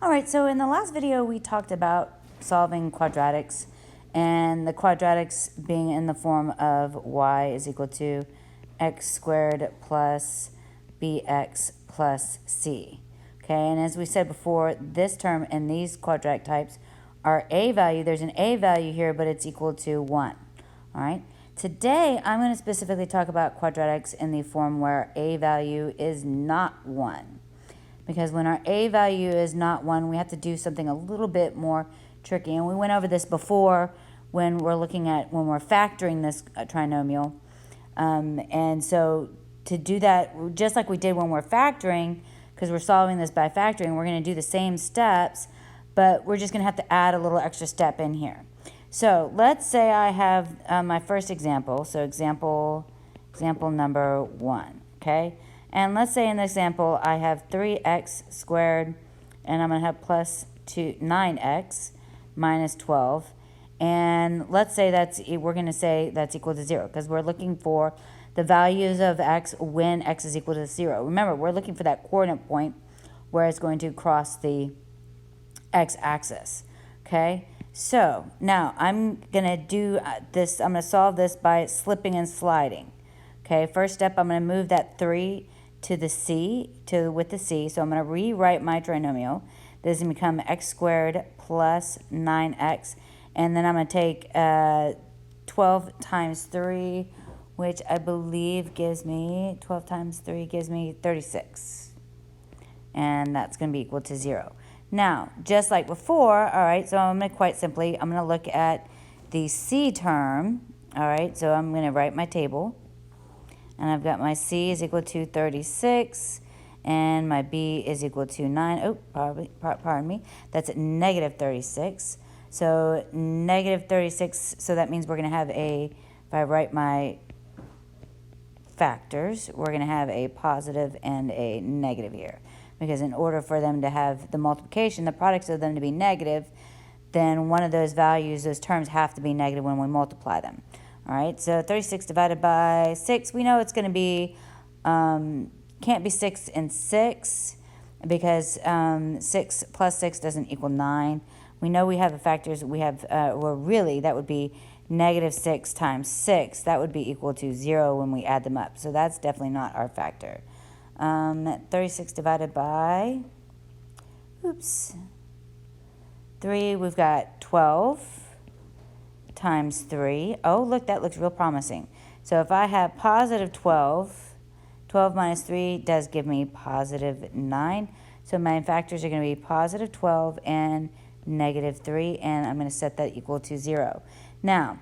All right, so in the last video, we talked about solving quadratics and the quadratics being in the form of y is equal to x squared plus bx plus c. Okay, and as we said before, this term and these quadratic types are a value. There's an a value here, but it's equal to 1. All right, today I'm going to specifically talk about quadratics in the form where a value is not 1. Because when our a value is not 1, we have to do something a little bit more tricky. And we went over this before when we're factoring this trinomial. And so to do that, just like we did when we're factoring, because we're solving this by factoring, we're going to do the same steps, but we're just going to have to add a little extra step in here. So let's say I have my first example. So example number 1, okay? And let's say in this example, I have 3x squared, and I'm going to have plus 9x minus 12. And let's say we're going to say that's equal to 0, because we're looking for the values of x when x is equal to 0. Remember, we're looking for that coordinate point where it's going to cross the x-axis, okay? So now I'm going to do this. I'm going to solve this by slipping and sliding. Okay, first step, I'm going to move that 3 to the c, with the c. So I'm going to rewrite my trinomial. This is going to become x squared plus 9x. And then I'm going to take 12 times 3, which I believe gives me, 12 times 3 gives me 36. And that's going to be equal to 0. Now, just like before, all right, so I'm going to quite simply, I'm going to look at the c term. All right, so I'm going to write my table. And I've got my c is equal to 36, and my b is equal to 9. Oh, pardon me. That's at negative 36. So negative 36, so that means we're going to have if I write my factors, we're going to have a positive and a negative here. Because in order for them to have the multiplication, the products of them to be negative, then one of those values, those terms have to be negative when we multiply them. All right, so 36 divided by 6, we know it's going to be, can't be 6 and 6, because 6 plus 6 doesn't equal 9. We know we have the factors, we have, well, really, that would be negative 6 times 6. That would be equal to 0 when we add them up. So that's definitely not our factor. 36 divided by, 3, we've got 12. Times 3. Oh, look, that looks real promising. So if I have positive 12, 12 minus 3 does give me positive 9. So my factors are going to be positive 12 and negative 3, and I'm going to set that equal to 0. Now,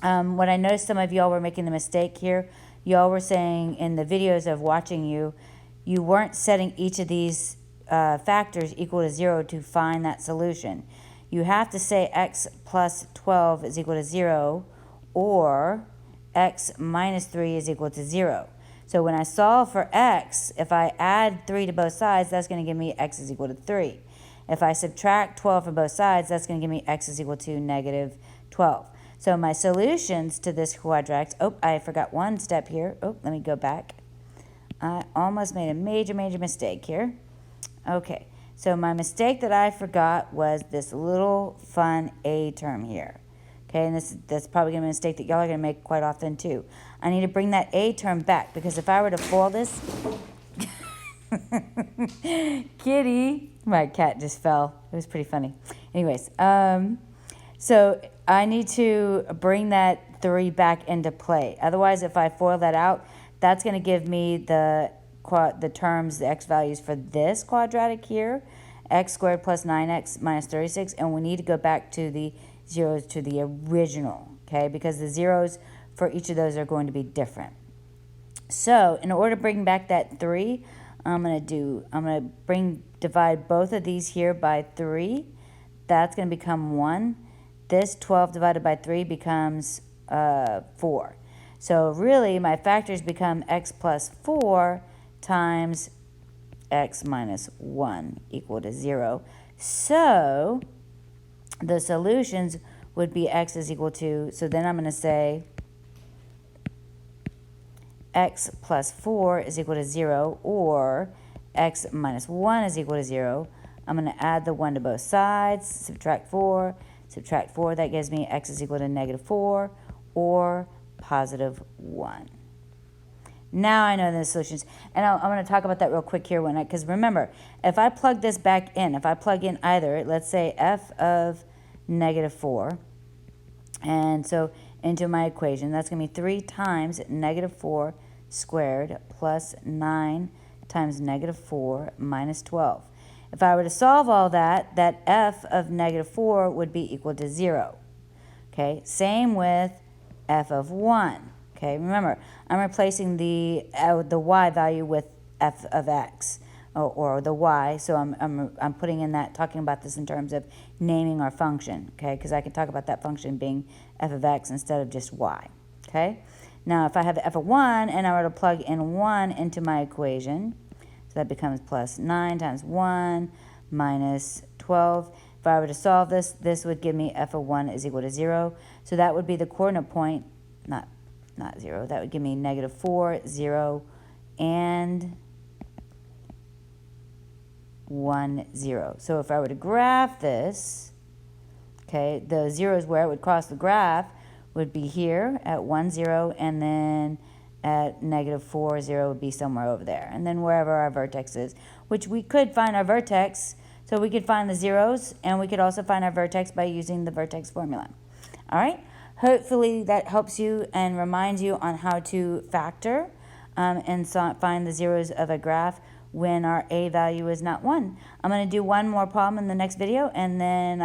what I noticed some of y'all were making the mistake here, y'all were saying in the videos of watching you weren't setting each of these factors equal to 0 to find that solution. You have to say x plus 12 is equal to 0, or x minus 3 is equal to 0. So when I solve for x, if I add 3 to both sides, that's going to give me x is equal to 3. If I subtract 12 from both sides, that's going to give me x is equal to negative 12. So my solutions to this quadratic, oh, I forgot one step here. Oh, let me go back. I almost made a major mistake here. Okay. So my mistake that I forgot was this little fun a term here. Okay, and that's probably going to be a mistake that y'all are going to make quite often too. I need to bring that a term back, because if I were to foil this... Kitty! My cat just fell. It was pretty funny. Anyways, so I need to bring that 3 back into play. Otherwise, if I foil that out, that's going to give me the terms, the x values for this quadratic here, x squared plus 9x minus 36, and we need to go back to the zeros to the original, okay, because the zeros for each of those are going to be different. So in order to bring back that 3, I'm going to divide both of these here by 3. That's going to become 1. This 12 divided by 3 becomes 4. So really my factors become x plus 4 times x minus 1 equal to 0. So the solutions would be x is equal to, so then I'm going to say x plus 4 is equal to 0, or x minus 1 is equal to 0. I'm going to add the 1 to both sides, subtract 4, that gives me x is equal to negative 4 or positive 1. Now I know the solutions. And I'm going to talk about that real quick here, because remember, if I plug this back in, if I plug in either, let's say f of negative 4, and so into my equation, that's going to be 3 times negative 4 squared plus 9 times negative 4 minus 12. If I were to solve all that, that f of negative 4 would be equal to 0. Okay, same with f of 1. Okay, remember, I'm replacing the y value with f of x, or the y, so I'm putting in that, talking about this in terms of naming our function, okay, because I can talk about that function being f of x instead of just y, okay? Now, if I have f of 1 and I were to plug in 1 into my equation, so that becomes plus 9 times 1 minus 12. If I were to solve this, this would give me f of 1 is equal to 0. So that would be the coordinate point, not 0. That would give me negative 4, 0, and 1, 0. So if I were to graph this, okay, the 0 is where it would cross the graph, would be here at 1, 0, and then at negative 4, 0 would be somewhere over there. And then wherever our vertex is, which we could find our vertex, so we could find the zeros, and we could also find our vertex by using the vertex formula. All right? Hopefully that helps you and reminds you on how to factor and find the zeros of a graph when our a value is not 1. I'm going to do one more problem in the next video, and then